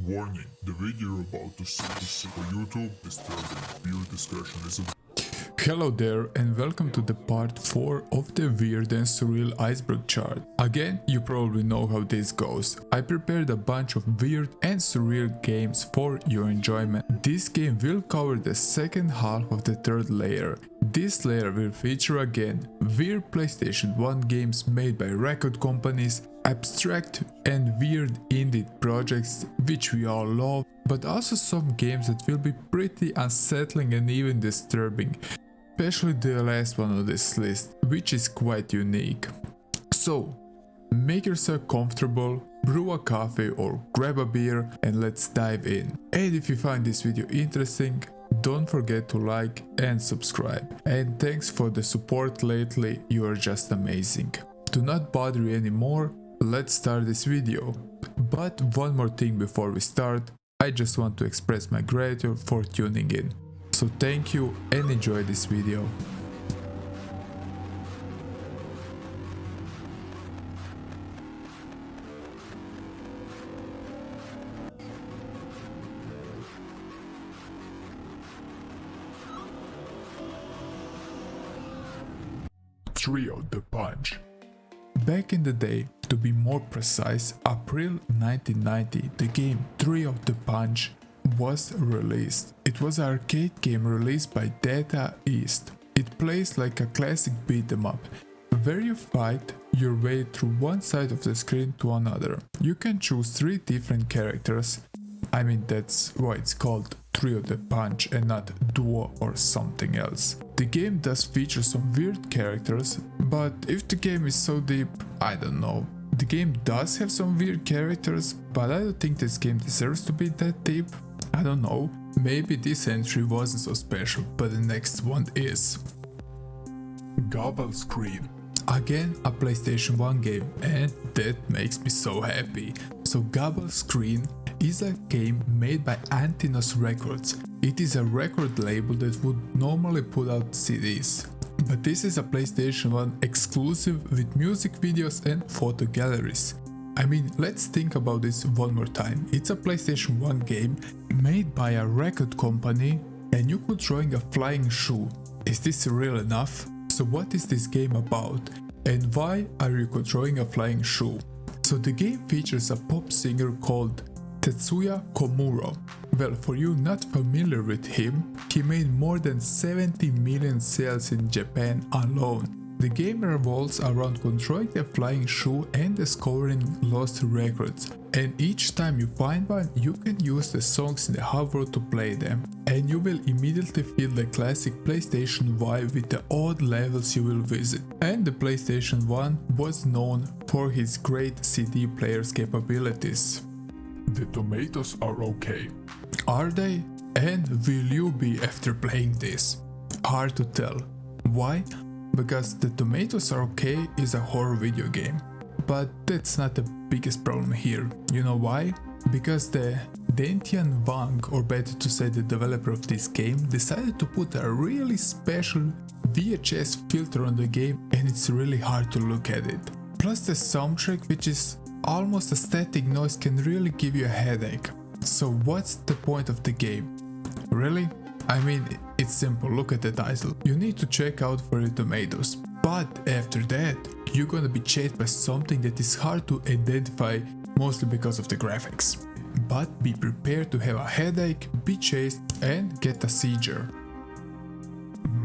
Warning, the video you're about to see for YouTube is disturbing. Viewer discretion is advised. Hello there and welcome to the part 4 of the weird and surreal iceberg chart. Again, you probably know how this goes. I prepared a bunch of weird and surreal games for your enjoyment. This game will cover the second half of the third layer. This layer will feature again weird PlayStation 1 games made by record companies, abstract and weird indie projects which we all love, but also some games that will be pretty unsettling and even disturbing. Especially the last one on this list, which is quite unique. So, make yourself comfortable, brew a coffee or grab a beer and let's dive in. And if you find this video interesting, don't forget to like and subscribe. And thanks for the support lately, you are just amazing. To not bother you anymore, let's start this video. But one more thing before we start, I just want to express my gratitude for tuning in. So thank you and enjoy this video. Trio the Punch. Back in the day, to be more precise, April 1990, the game Trio the Punch was released. It was an arcade game released by Data East. It plays like a classic beat 'em up, where you fight your way through one side of the screen to another. You can choose 3 different characters. I mean, that's why it's called Trio the Punch and not Duo or something else. The game does feature some weird characters, but if the game is so deep, I don't know. The game does have some weird characters, but I don't think this game deserves to be that deep. I don't know, maybe this entry wasn't so special, but the next one is. Gobble Screen. Again, a PlayStation 1 game, and that makes me so happy. So Gobble Screen is a game made by Antinos Records. It is a record label that would normally put out CDs. But this is a PlayStation 1 exclusive with music videos and photo galleries. I mean, let's think about this one more time. It's a PlayStation 1 game made by a record company and you controlling a flying shoe. Is this real enough? So what is this game about? And why are you controlling a flying shoe? So the game features a pop singer called Tetsuya Komuro. Well, for you not familiar with him, he made more than 70 million sales in Japan alone. The game revolves around controlling the flying shoe and discovering lost records, and each time you find one, you can use the songs in the hub world to play them, and you will immediately feel the classic PlayStation vibe with the odd levels you will visit. And the PlayStation 1 was known for his great CD player's capabilities. The tomatoes are okay. Are they? And will you be after playing this? Hard to tell. Why? Because The Tomatoes Are Okay is a horror video game. But that's not the biggest problem here. You know why? Because the Dentian Wang, or better to say the developer of this game, decided to put a really special VHS filter on the game and it's really hard to look at it. Plus the soundtrack, which is almost a static noise, can really give you a headache. So what's the point of the game? Really? I mean, it's simple, look at the title. You need to check out for your tomatoes. But after that, you're gonna be chased by something that is hard to identify, mostly because of the graphics. But be prepared to have a headache, be chased and get a seizure.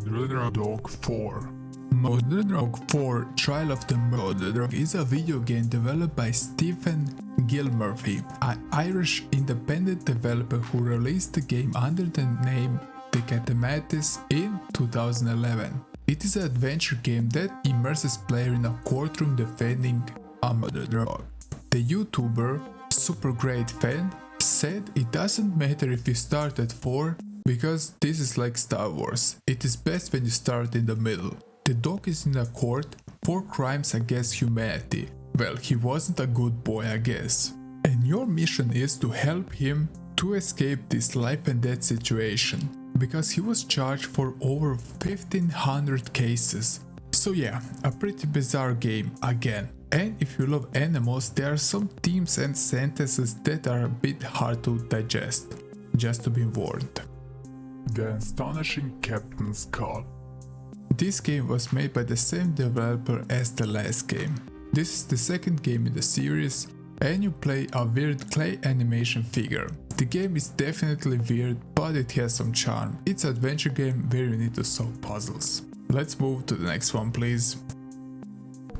Murder Dog 4. Murder Dog 4 Trial of the Murder Dog is a video game developed by Stephen Gilmurphy, an Irish independent developer who released the game under the name The Catamatis in 2011. It is an adventure game that immerses player in a courtroom defending a murder dog. The YouTuber Super Great Fan said it doesn't matter if you start at 4 because this is like Star Wars. It is best when you start in the middle. The dog is in a court for crimes against humanity. Well, he wasn't a good boy, I guess. And your mission is to help him to escape this life and death situation, because he was charged for over 1500 cases. So yeah, a pretty bizarre game again. And if you love animals, there are some themes and sentences that are a bit hard to digest. Just to be warned. The Astonishing Captain's Call. This game was made by the same developer as the last game. This is the second game in the series, and you play a weird clay animation figure. The game is definitely weird, but it has some charm. It's an adventure game where you need to solve puzzles. Let's move to the next one, please.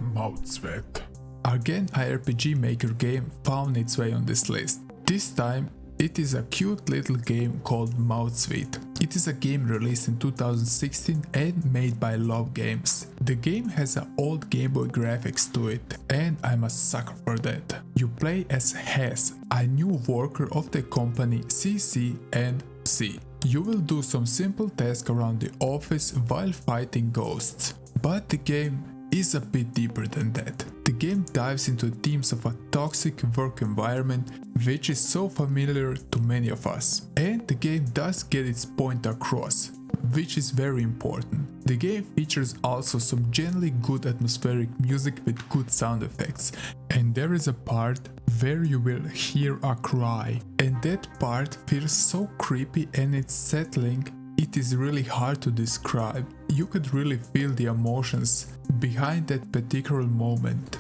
Mouth Sweat. Again, a RPG Maker game found its way on this list. This time, it is a cute little game called Mouth Sweat. It is a game released in 2016 and made by Love Games. The game has an old Game Boy graphics to it, and I'm a sucker for that. You play as Hess, a new worker of the company CC&C. You will do some simple tasks around the office while fighting ghosts. But the game is a bit deeper than that. The game dives into themes of a toxic work environment, which is so familiar to many of us. And the game does get its point across, which is very important. The game features also some generally good atmospheric music with good sound effects. And there is a part where you will hear a cry. And that part feels so creepy and it's settling. It is really hard to describe. You could really feel the emotions behind that particular moment.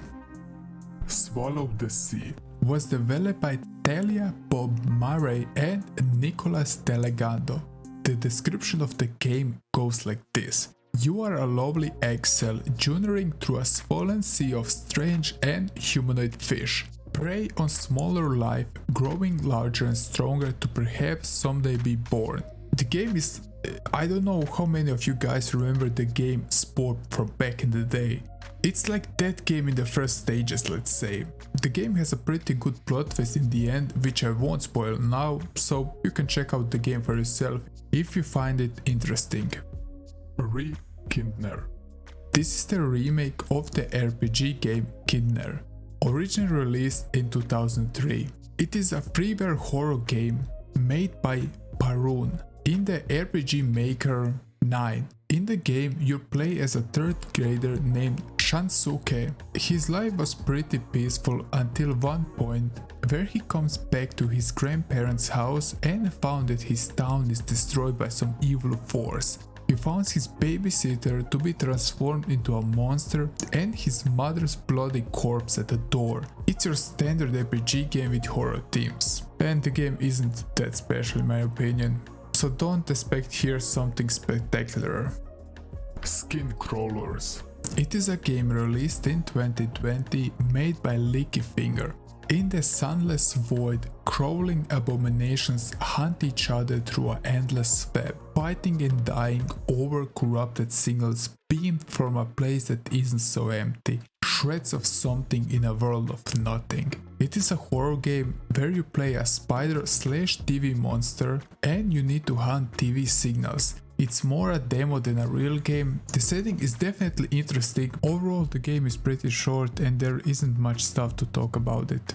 Swallow the Sea. Was developed by Talia Bob Murray and Nicolas Delegando. The description of the game goes like this. You are a lovely eggshell journeying through a swollen sea of strange and humanoid fish. Prey on smaller life, growing larger and stronger to perhaps someday be born. The game is... I don't know how many of you guys remember the game Sport from back in the day. It's like that game in the first stages, let's say. The game has a pretty good plot twist in the end, which I won't spoil now, so you can check out the game for yourself if you find it interesting. Kindner. This is the remake of the RPG game Kindner, originally released in 2003. It is a freeware horror game made by Parun in the RPG Maker 9. In the game, you play as a third grader named Shansuke. His life was pretty peaceful until one point where he comes back to his grandparents' house and found that his town is destroyed by some evil force. He finds his babysitter to be transformed into a monster and his mother's bloody corpse at the door. It's your standard RPG game with horror themes. And the game isn't that special in my opinion, so don't expect here something spectacular. Skin Crawlers. It is a game released in 2020 made by Leaky Finger. In the sunless void, crawling abominations hunt each other through an endless web, fighting and dying over corrupted signals beamed from a place that isn't so empty, shreds of something in a world of nothing. It is a horror game where you play a spider/TV monster and you need to hunt TV signals. It's more a demo than a real game. The setting is definitely interesting. Overall, the game is pretty short and there isn't much stuff to talk about it.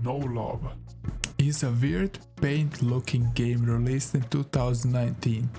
No Love. Is a weird paint looking game released in 2019.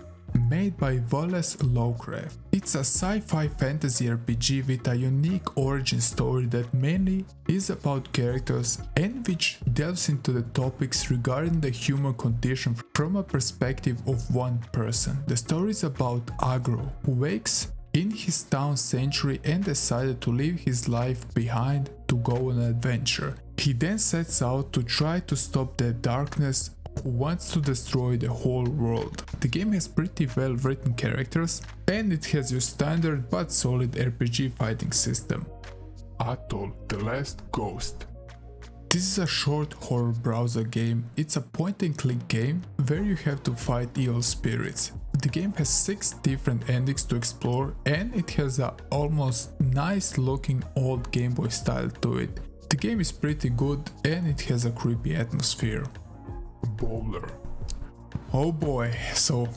Made by Wallace Lovecraft. It's a sci-fi fantasy RPG with a unique origin story that mainly is about characters and which delves into the topics regarding the human condition from a perspective of one person. The story is about Agro, who wakes in his town sanctuary and decided to leave his life behind to go on an adventure. He then sets out to try to stop the darkness who wants to destroy the whole world. The game has pretty well written characters and it has your standard but solid RPG fighting system. Atoll, The Last Ghost. This is a short horror browser game. It's a point and click game where you have to fight evil spirits. The game has 6 different endings to explore and it has a almost nice looking old Game Boy style to it. The game is pretty good and it has a creepy atmosphere. Bowler. Oh boy, so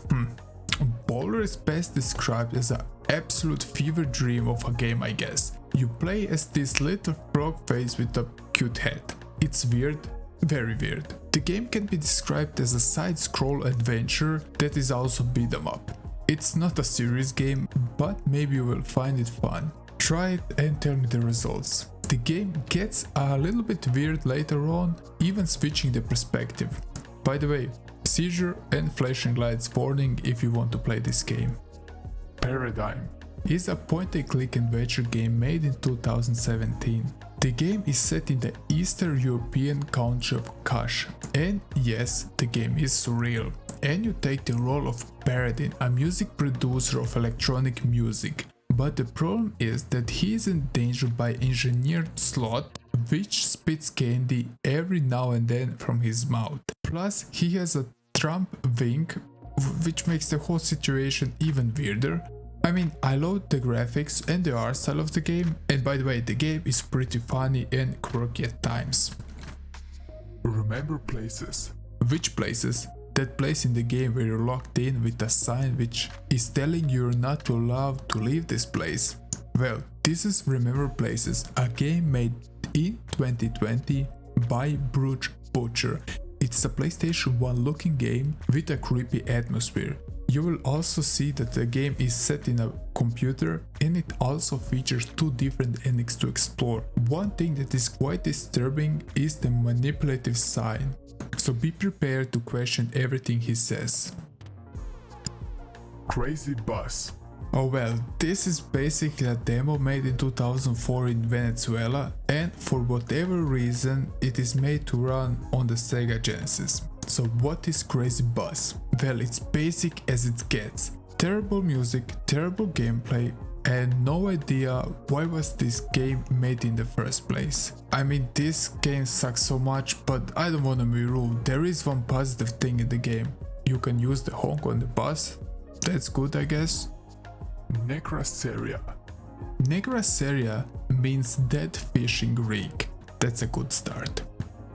Bowler is best described as an absolute fever dream of a game, I guess. You play as this little frog face with a cute head. It's weird, very weird. The game can be described as a side-scroll adventure that is also beat 'em up. It's not a serious game, but maybe you will find it fun. Try it and tell me the results. The game gets a little bit weird later on, even switching the perspective. By the way, seizure and flashing lights warning if you want to play this game. Paradigm is a point-and-click adventure game made in 2017. The game is set in the Eastern European country of Kash, and yes, the game is surreal. And you take the role of Paradin, a music producer of electronic music. But the problem is that he is endangered by engineered sloth, which spits candy every now and then from his mouth. Plus, he has a Trump wink, which makes the whole situation even weirder. I mean, I love the graphics and the art style of the game, and by the way, the game is pretty funny and quirky at times. Remember places. Which places? That place in the game where you're locked in with a sign which is telling you you're not allowed to leave this place. Well, this is Remember Places, a game made in 2020 by Bruce Butcher. It's a PlayStation 1 looking game with a creepy atmosphere. You will also see that the game is set in a computer, and it also features two different endings to explore. One thing that is quite disturbing is the manipulative sign, so be prepared to question everything he says. Crazy Bus. Oh well, this is basically a demo made in 2004 in Venezuela, and for whatever reason it is made to run on the Sega Genesis. So what is Crazy Bus? Well, it's basic as it gets. Terrible music, terrible gameplay, and no idea why was this game made in the first place. I mean, this game sucks so much, but I don't wanna be rude. There is one positive thing in the game. You can use the honk on the bus. That's good, I guess. Negra Syria. Negra Syria means dead fish in Greek. That's a good start.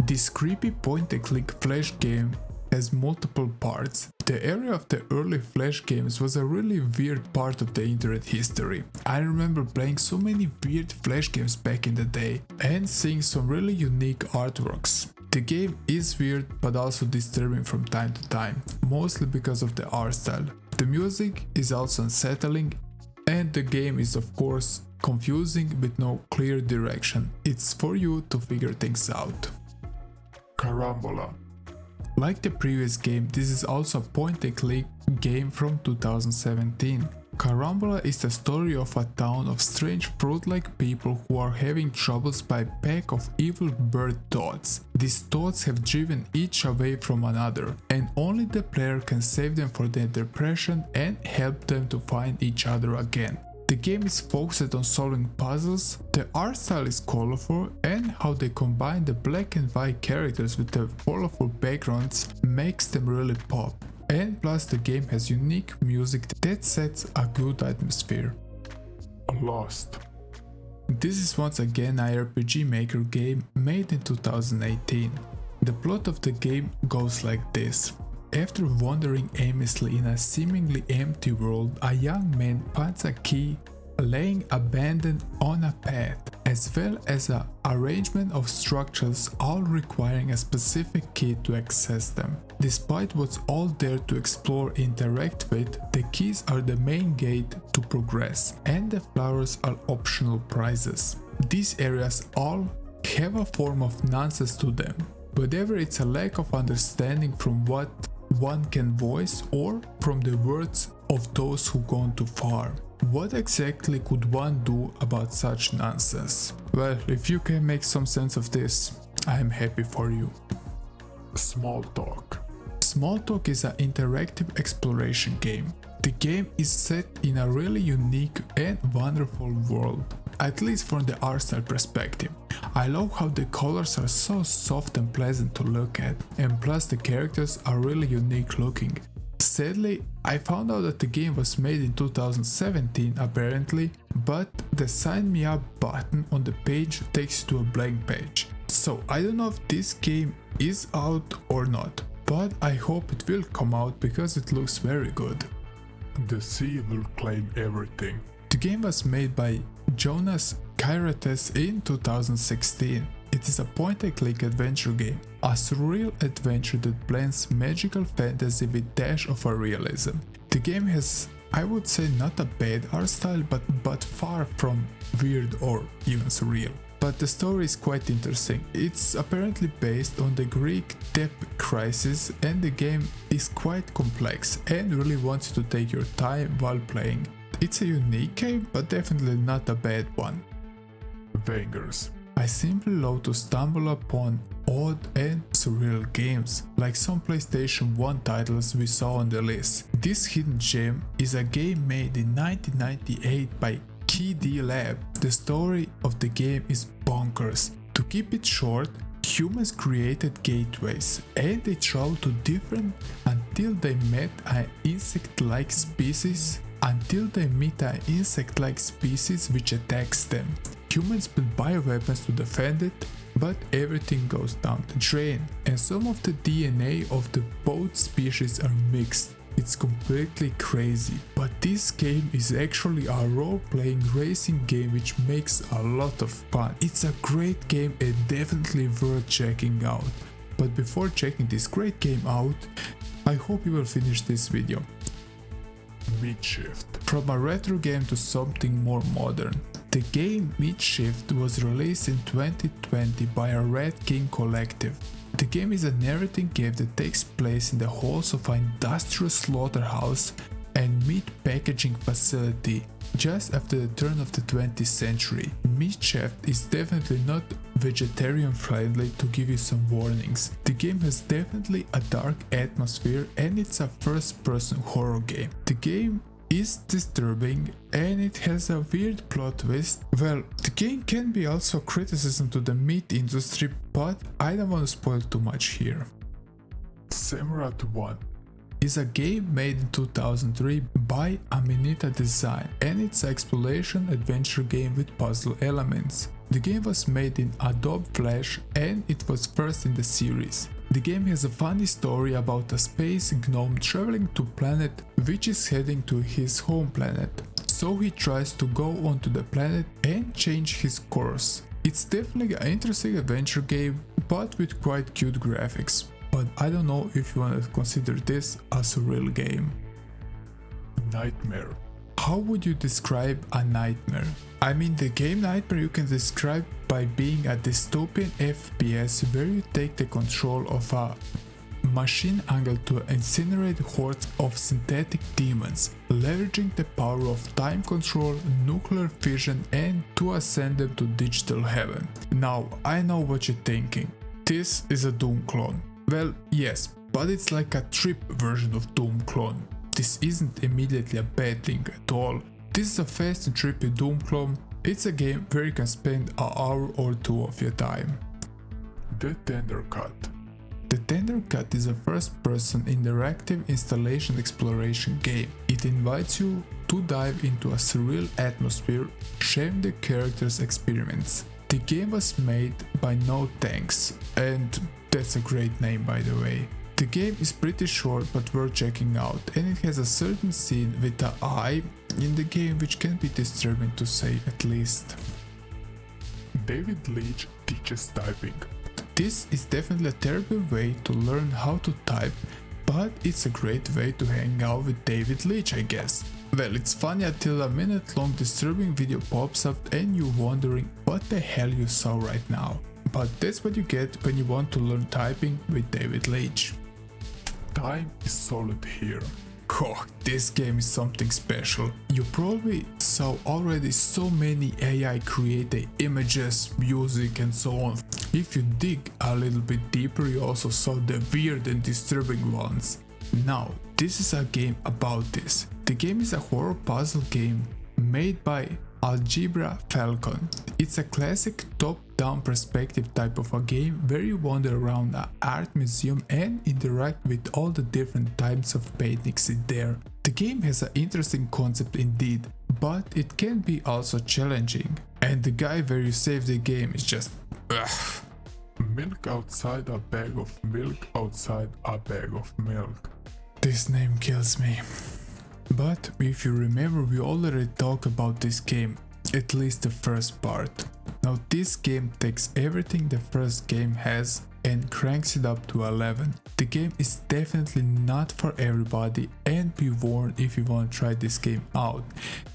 This creepy point-and-click flash game has multiple parts. The era of the early flash games was a really weird part of the internet history. I remember playing so many weird flash games back in the day and seeing some really unique artworks. The game is weird but also disturbing from time to time, mostly because of the art style. The music is also unsettling, and the game is of course confusing with no clear direction. It's for you to figure things out. Karambola. Like the previous game, this is also a point-and-click game from 2017. Karambola is the story of a town of strange fruit-like people who are having troubles by a pack of evil bird thoughts. These thoughts have driven each away from another, and only the player can save them from their depression and help them to find each other again. The game is focused on solving puzzles, the art style is colorful, and how they combine the black and white characters with the colorful backgrounds makes them really pop. And plus the game has unique music that sets a good atmosphere. Lost. This is once again a RPG Maker game made in 2018. The plot of the game goes like this. After wandering aimlessly in a seemingly empty world, a young man finds a key laying abandoned on a path, as well as an arrangement of structures all requiring a specific key to access them. Despite what's all there to explore and interact with, the keys are the main gate to progress, and the flowers are optional prizes. These areas all have a form of nonsense to them, whether it's a lack of understanding from what one can voice or from the words of those who gone too far. What exactly could one do about such nonsense? Well, if you can make some sense of this, I am happy for you. Small Talk. Small Talk is an interactive exploration game. The game is set in a really unique and wonderful world, at least from the art style perspective. I love how the colors are so soft and pleasant to look at, and plus the characters are really unique looking. Sadly, I found out that the game was made in 2017 apparently, but the sign me up button on the page takes you to a blank page. So I don't know if this game is out or not, but I hope it will come out because it looks very good. Deceiver claim everything. The game was made by Jonas Kairates in 2016. It is a point-and-click adventure game, a surreal adventure that blends magical fantasy with dash of a realism. The game has I would say not a bad art style, but far from weird or even surreal. But the story is quite interesting. It's apparently based on the Greek debt crisis, and the game is quite complex and really wants you to take your time while playing. It's a unique game, but definitely not a bad one. Bangers. I simply love to stumble upon odd and surreal games, like some PlayStation 1 titles we saw on the list. This hidden gem is a game made in 1998 by KD Lab. The story of the game is bonkers. To keep it short, humans created gateways and they traveled to different until they met an insect-like species which attacks them. Humans build bioweapons to defend it, but everything goes down the drain, and some of the DNA of the both species are mixed. It's completely crazy, but this game is actually a role-playing racing game which makes a lot of fun. It's a great game and definitely worth checking out. But before checking this great game out, I hope you will finish this video. Midshift. From a retro game to something more modern. The game Midshift was released in 2020 by a Red King collective. The game is a narrating game that takes place in the halls of an industrial slaughterhouse and meat packaging facility just after the turn of the 20th century. Midshift is definitely not vegetarian friendly, to give you some warnings. The game has definitely a dark atmosphere and it's a first person horror game. The game is disturbing and it has a weird plot twist. Well, the game can be also criticism to the meat industry, but I don't want to spoil too much here. Samurai 1 is a game made in 2003 by Aminita Design, and it's an exploration adventure game with puzzle elements. The game was made in Adobe Flash and it was first in the series. The game has a funny story about a space gnome traveling to a planet which is heading to his home planet. So he tries to go onto the planet and change his course. It's definitely an interesting adventure game, but with quite cute graphics. But I don't know if you want to consider this a surreal game. Nightmare. How would you describe a nightmare? I mean, the game Nightmare you can describe by being a dystopian FPS where you take the control of a machine angle to incinerate hordes of synthetic demons, leveraging the power of time control, nuclear fission, and to ascend them to digital heaven. Now, I know what you're thinking. This is a Doom clone. Well, yes, but it's like a trip version of Doom clone. This isn't immediately a bad thing at all. This is a fast and trippy Doom clone. It's a game where you can spend an hour or two of your time. The Tender Cut. The Tender Cut is a first-person interactive installation exploration game. It invites you to dive into a surreal atmosphere, sharing the characters' experiments. The game was made by No Thanks, and that's a great name by the way. The game is pretty short but worth checking out, and it has a certain scene with an eye in the game which can be disturbing to say at least. David Leech teaches typing. This is definitely a terrible way to learn how to type, but it's a great way to hang out with David Leech, I guess. Well, it's funny until a minute-long disturbing video pops up and you're wondering what the hell you saw right now. But that's what you get when you want to learn typing with David Leech. Time is solid here. Oh, this game is something special. You probably saw already so many AI created images, music and so on. If you dig a little bit deeper, you also saw the weird and disturbing ones. Now, this is a game about this. The game is a horror puzzle game made by Algebra Falcon. It's a classic top-down perspective type of a game where you wander around an art museum and interact with all the different types of paintings in there. The game has an interesting concept indeed, but it can be also challenging. And the guy where you save the game is just ugh. Milk outside a bag of milk outside a bag of milk. This name kills me. But if you remember, we already talked about this game, at least the first part. Now this game takes everything the first game has and cranks it up to 11. The game is definitely not for everybody, and be warned if you want to try this game out.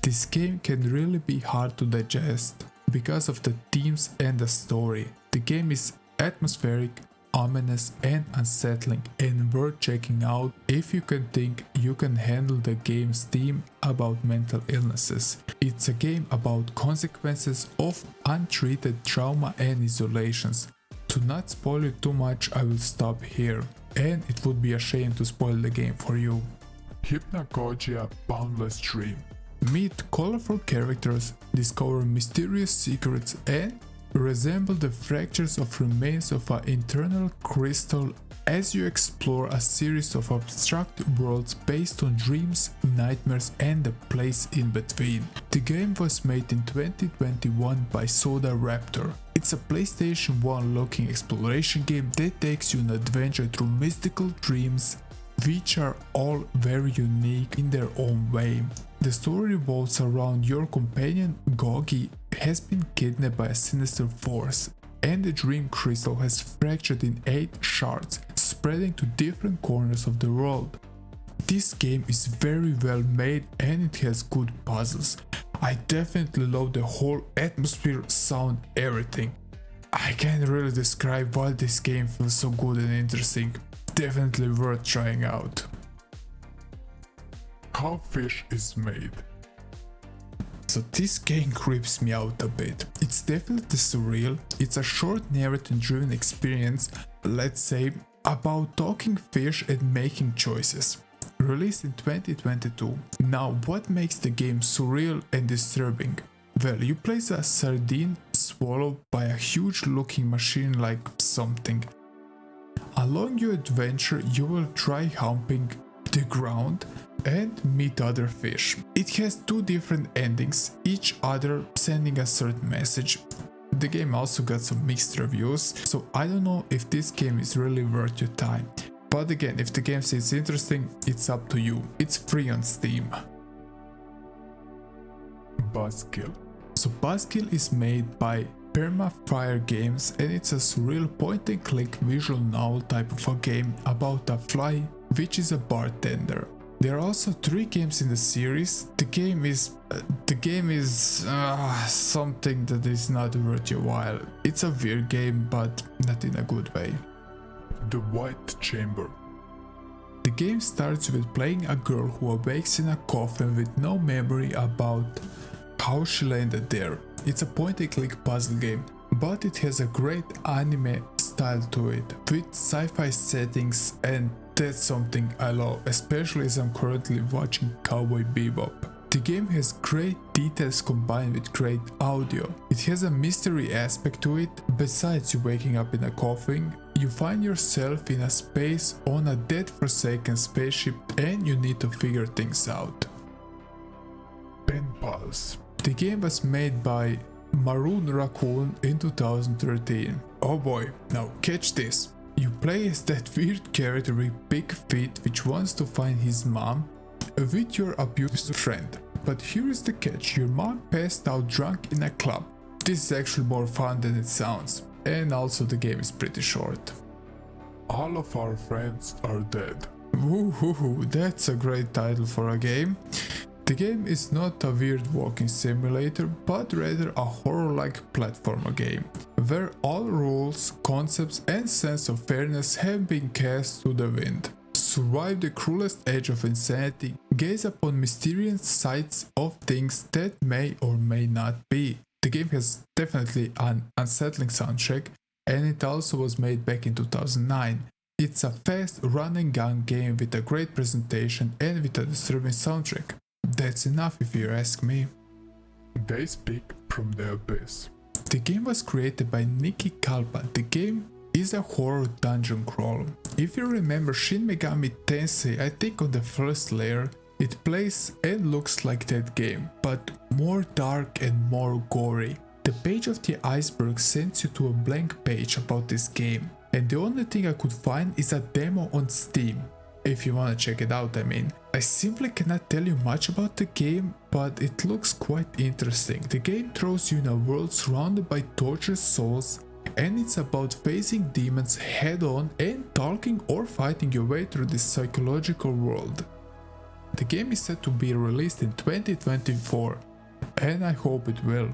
This game can really be hard to digest because of the themes and the story. The game is atmospheric, ominous and unsettling, and worth checking out if you can think you can handle the game's theme about mental illnesses. It's a game about consequences of untreated trauma and isolations. To not spoil it too much, I will stop here, and it would be a shame to spoil the game for you. Hypnagojia Boundless Dream. Meet colorful characters, discover mysterious secrets, and resemble the fractures of remains of an internal crystal as you explore a series of abstract worlds based on dreams, nightmares and the place in between. The game was made in 2021 by Soda Raptor. It's a PlayStation 1 looking exploration game that takes you on an adventure through mystical dreams, which are all very unique in their own way. The story revolves around your companion Gogi has been kidnapped by a sinister force, and the dream crystal has fractured in 8 shards, spreading to different corners of the world. This game is very well made and it has good puzzles. I definitely love the whole atmosphere, sound, everything. I can't really describe why this game feels so good and interesting. Definitely worth trying out. How fish is made. So this game creeps me out a bit. It's definitely surreal. It's a short narrative driven experience, let's say, about talking fish and making choices. Released in 2022. Now what makes the game surreal and disturbing? Well, you play as a sardine swallowed by a huge looking machine like something. Along your adventure you will try humping the ground and meet other fish. It has 2 different endings, each other sending a certain message. The game also got some mixed reviews, so I don't know if this game is really worth your time. But again, if the game seems interesting, it's up to you. It's free on Steam. Buskill. So Buskill is made by Permafire Games, and it's a surreal point and click visual novel type of a game about a fly which is a bartender. There are also 3 games in the series. The game is something that is not worth your while. It's a weird game, but not in a good way. The White Chamber. The game starts with playing a girl who awakes in a coffin with no memory about how she landed there. It's a point and click puzzle game, but it has a great anime style to it, with sci-fi settings, and that's something I love, especially as I'm currently watching Cowboy Bebop. The game has great details combined with great audio. It has a mystery aspect to it. Besides you waking up in a coffin, you find yourself in a space on a dead forsaken spaceship and you need to figure things out. Pen Pals. The game was made by Maroon Raccoon in 2013. Oh boy, now catch this. You play as that weird character with big feet which wants to find his mom with your abused friend. But here is the catch, your mom passed out drunk in a club. This is actually more fun than it sounds, and also the game is pretty short. All of our friends are dead. Woohoo, that's a great title for a game. The game is not a weird walking simulator, but rather a horror-like platformer game, where all rules, concepts and sense of fairness have been cast to the wind. Survive the cruelest edge of insanity, gaze upon mysterious sights of things that may or may not be. The game has definitely an unsettling soundtrack, and it also was made back in 2009. It's a fast run and gun game with a great presentation and with a disturbing soundtrack. That's enough if you ask me. They Speak from the Abyss. The game was created by Nikki Kalpa. The game is a horror dungeon crawler. If you remember Shin Megami Tensei, I think on the first layer, it plays and looks like that game, but more dark and more gory. The page of the Iceberg sends you to a blank page about this game, and the only thing I could find is a demo on Steam. If you wanna check it out, I mean. I simply cannot tell you much about the game, but it looks quite interesting. The game throws you in a world surrounded by tortured souls and it's about facing demons head on and talking or fighting your way through this psychological world. The game is set to be released in 2024, and I hope it will.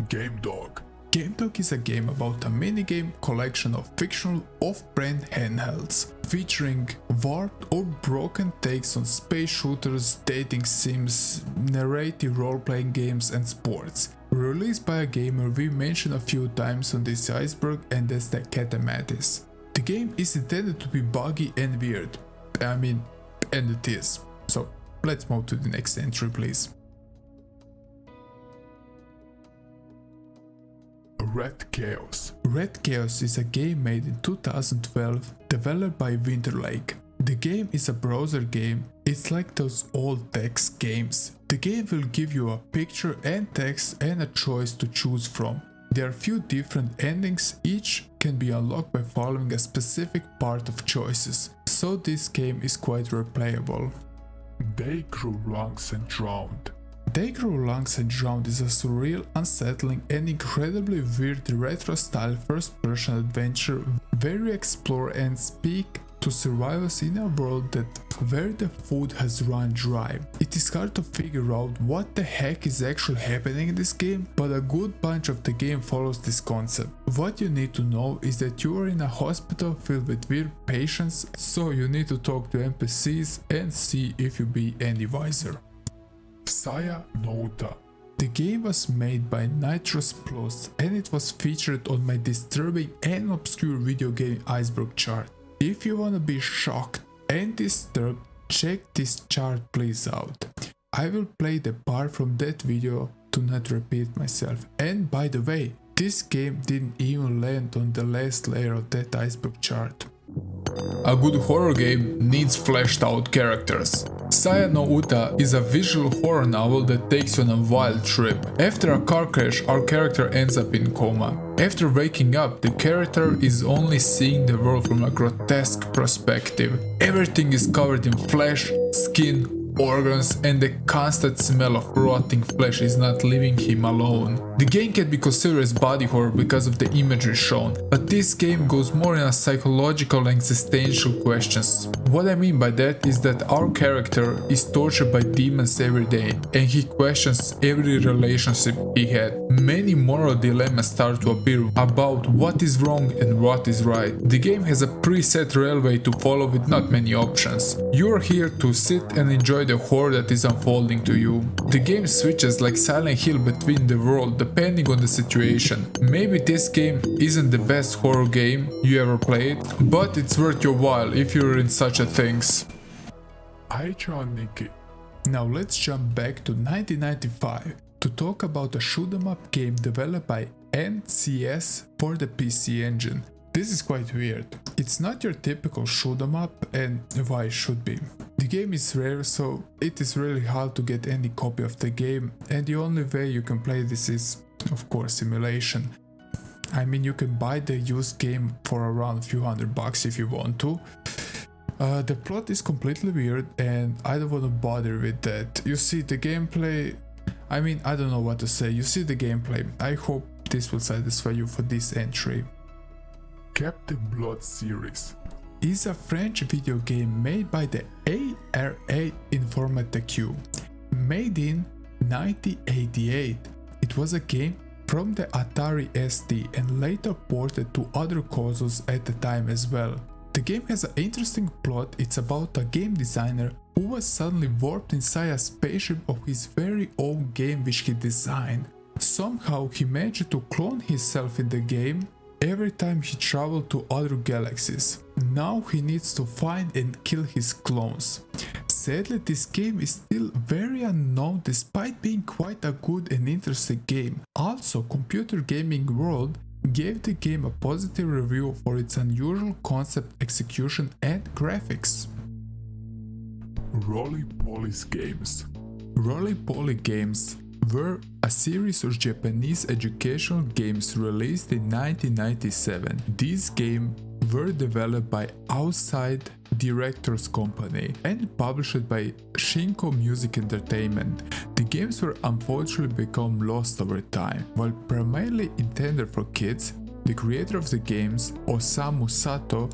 Game Dog. Game Dog is a game about a minigame collection of fictional off-brand handhelds, featuring warped or broken takes on space shooters, dating sims, narrative role-playing games and sports. Released by a gamer we mentioned a few times on this Iceberg, and that's the Catamatis. The game is intended to be buggy and weird. And it is. So let's move to the next entry, please. Red Chaos. Red Chaos is a game made in 2012, developed by Winterlake. The game is a browser game. It's like those old text games. The game will give you a picture and text and a choice to choose from. There are few different endings, each can be unlocked by following a specific part of choices, so this game is quite replayable. They Grew Lungs and Drowned. They Grew Lungs and Drowned is a surreal, unsettling and incredibly weird retro-style first-person adventure where you explore and speak to survivors in a world where the food has run dry. It is hard to figure out what the heck is actually happening in this game, but a good bunch of the game follows this concept. What you need to know is that you are in a hospital filled with weird patients, so you need to talk to NPCs and see if you be any wiser. Sayanauta. The game was made by Nitrous Plus and it was featured on my disturbing and obscure video game Iceberg chart. If you wanna be shocked and disturbed, check this chart please out. I will play the part from that video to not repeat myself. And by the way, this game didn't even land on the last layer of that Iceberg chart. A good horror game needs fleshed out characters. Sayanauta is a visual horror novel that takes you on a wild trip. After a car crash, our character ends up in coma. After waking up, the character is only seeing the world from a grotesque perspective. Everything is covered in flesh, skin, organs, and the constant smell of rotting flesh is not leaving him alone. The game can be considered as body horror because of the imagery shown, but this game goes more in a psychological and existential questions. What I mean by that is that our character is tortured by demons every day, and he questions every relationship he had. Many moral dilemmas start to appear about what is wrong and what is right. The game has a preset railway to follow with not many options. You are here to sit and enjoy the horror that is unfolding to you. The game switches like Silent Hill between the world depending on the situation. Maybe this game isn't the best horror game you ever played, but it's worth your while if you're in such a things. Nikki. Now let's jump back to 1995 to talk about a shoot 'em up game developed by NCS for the PC Engine. This is quite weird. It's not your typical shoot 'em up, and why it should be. The game is rare, so it is really hard to get any copy of the game, and the only way you can play this is, of course, simulation. I mean, you can buy the used game for around a few $100 if you want to. The plot is completely weird and I don't want to bother with that. You see the gameplay, I mean, I don't know what to say. You see the gameplay. I hope this will satisfy you for this entry. Captain Blood series is a French video game made by the ARA Informatique. Made in 1988, it was a game from the Atari ST and later ported to other consoles at the time as well. The game has an interesting plot. It's about a game designer who was suddenly warped inside a spaceship of his very own game which he designed. Somehow he managed to clone himself in the game every time he traveled to other galaxies. Now he needs to find and kill his clones. Sadly, this game is still very unknown despite being quite a good and interesting game. Also, Computer Gaming World gave the game a positive review for its unusual concept, execution and graphics. Rolypoly Games. Rolypoly Games were a series of Japanese educational games released in 1997. These games were developed by Outside Directors Company and published by Shinko Music Entertainment. The games were unfortunately become lost over time. While primarily intended for kids, The creator of the games, Osamu Sato,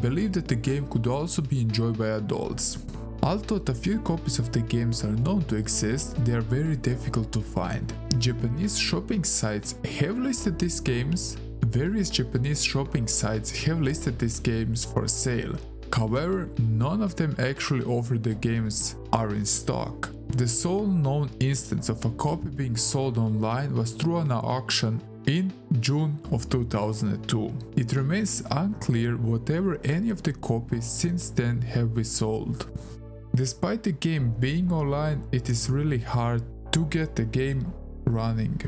believed that the game could also be enjoyed by adults. Although a few copies of the games are known to exist, they are very difficult to find. Japanese shopping sites have listed these games. Various Japanese shopping sites have listed these games for sale. However, none of them actually offer the games are in stock. The sole known instance of a copy being sold online was through an auction in June of 2002. It remains unclear whatever any of the copies since then have been sold. Despite the game being online, it is really hard to get the game running.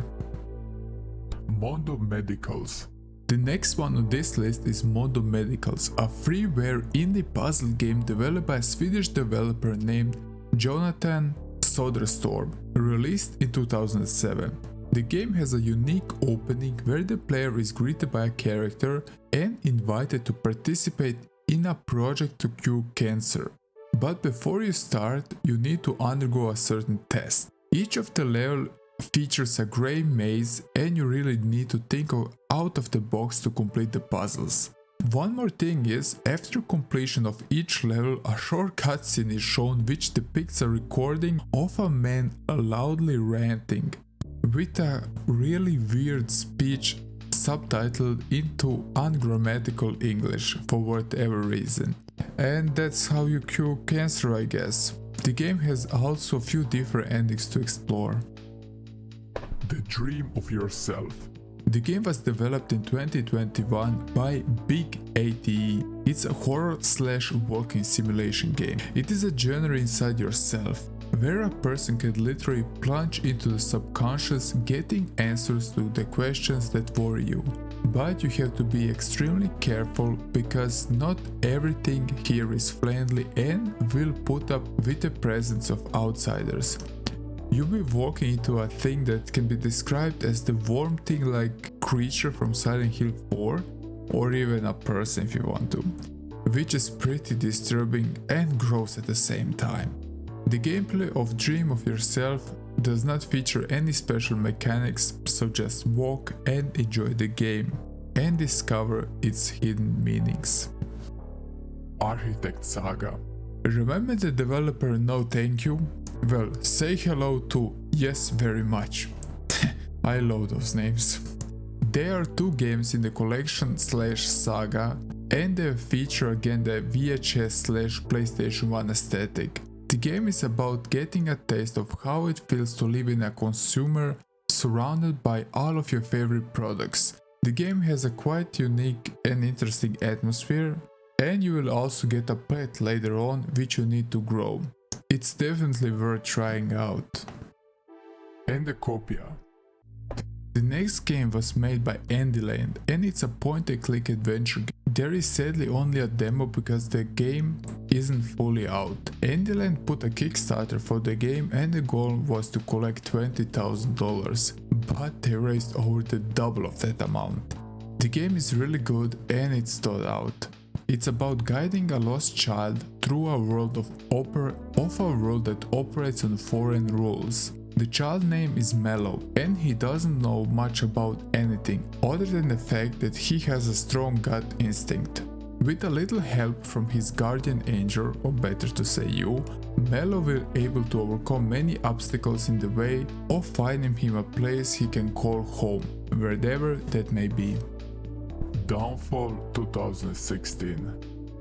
Mondo Medicals. The next one on this list is Mondo Medicals, a freeware indie puzzle game developed by a Swedish developer named Jonathan Soderstrom, released in 2007. The game has a unique opening where the player is greeted by a character and invited to participate in a project to cure cancer. But before you start, you need to undergo a certain test. Each of the levels features a grey maze and you really need to think out of the box to complete the puzzles. One more thing is, after completion of each level, a short cutscene is shown which depicts a recording of a man loudly ranting, with a really weird speech subtitled into ungrammatical English for whatever reason. And that's how you cure cancer, I guess. The game has also a few different endings to explore. The Dream of Yourself. The game was developed in 2021 by Big ATE. It's a horror/walking simulation game. It is a genre inside yourself, where a person can literally plunge into the subconscious, getting answers to the questions that worry you. But you have to be extremely careful because not everything here is friendly and will put up with the presence of outsiders. You'll be walking into a thing that can be described as the worm thing like creature from Silent Hill 4, or even a person if you want to, which is pretty disturbing and gross at the same time. The gameplay of Dream of Yourself does not feature any special mechanics, so just walk and enjoy the game and discover its hidden meanings. Architect Saga. Remember the developer No Thank You? Well, say hello to Yes Very Much. I love those names. There are two games in the collection/saga and they feature again the VHS/PlayStation 1 aesthetic. The game is about getting a taste of how it feels to live in a consumer surrounded by all of your favorite products. The game has a quite unique and interesting atmosphere, and you will also get a pet later on which you need to grow. It's definitely worth trying out. Endercopia. The next game was made by Andyland and it's a point-and-click adventure game. There is sadly only a demo because the game isn't fully out. Andyland put a Kickstarter for the game and the goal was to collect $20,000, but they raised over the double of that amount. The game is really good and it's thought out. It's about guiding a lost child through a world of a world that operates on foreign rules. The child name is Mellow and he doesn't know much about anything other than the fact that he has a strong gut instinct. With a little help from his guardian angel, or better to say you, Mellow will be able to overcome many obstacles in the way of finding him a place he can call home, wherever that may be. Downfall 2016.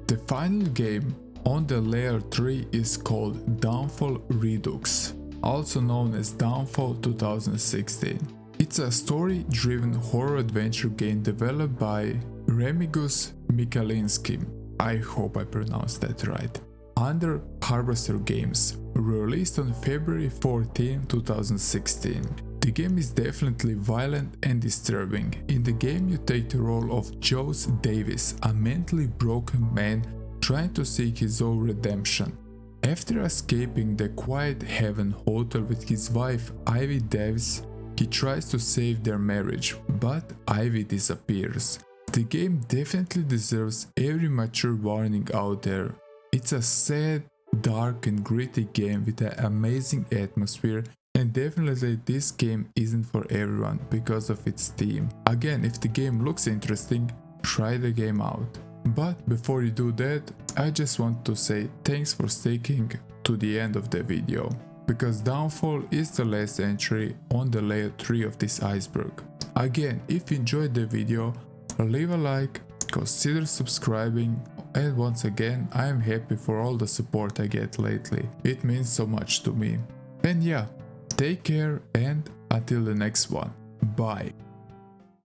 The final game on the layer 3 is called Downfall Redux, also known as Downfall 2016. It's a story-driven horror adventure game developed by Remigiusz Mikalinski, I hope I pronounced that right, under Harvester Games, released on February 14, 2016. The game is definitely violent and disturbing. In the game you take the role of Jose Davis, a mentally broken man trying to seek his own redemption. After escaping the Quiet Haven hotel with his wife Ivy Davis, he tries to save their marriage, but Ivy disappears. The game definitely deserves every mature warning out there. It's a sad, dark and gritty game with an amazing atmosphere And definitely this game isn't for everyone because of its theme. Again, if the game looks interesting, try the game out. But before you do that, I just want to say thanks for sticking to the end of the video, because Downfall is the last entry on the layer 3 of this iceberg. Again, if you enjoyed the video, leave a like, consider subscribing, and once again, I am happy for all the support I get lately. It means so much to me. And yeah, take care and until the next one. Bye.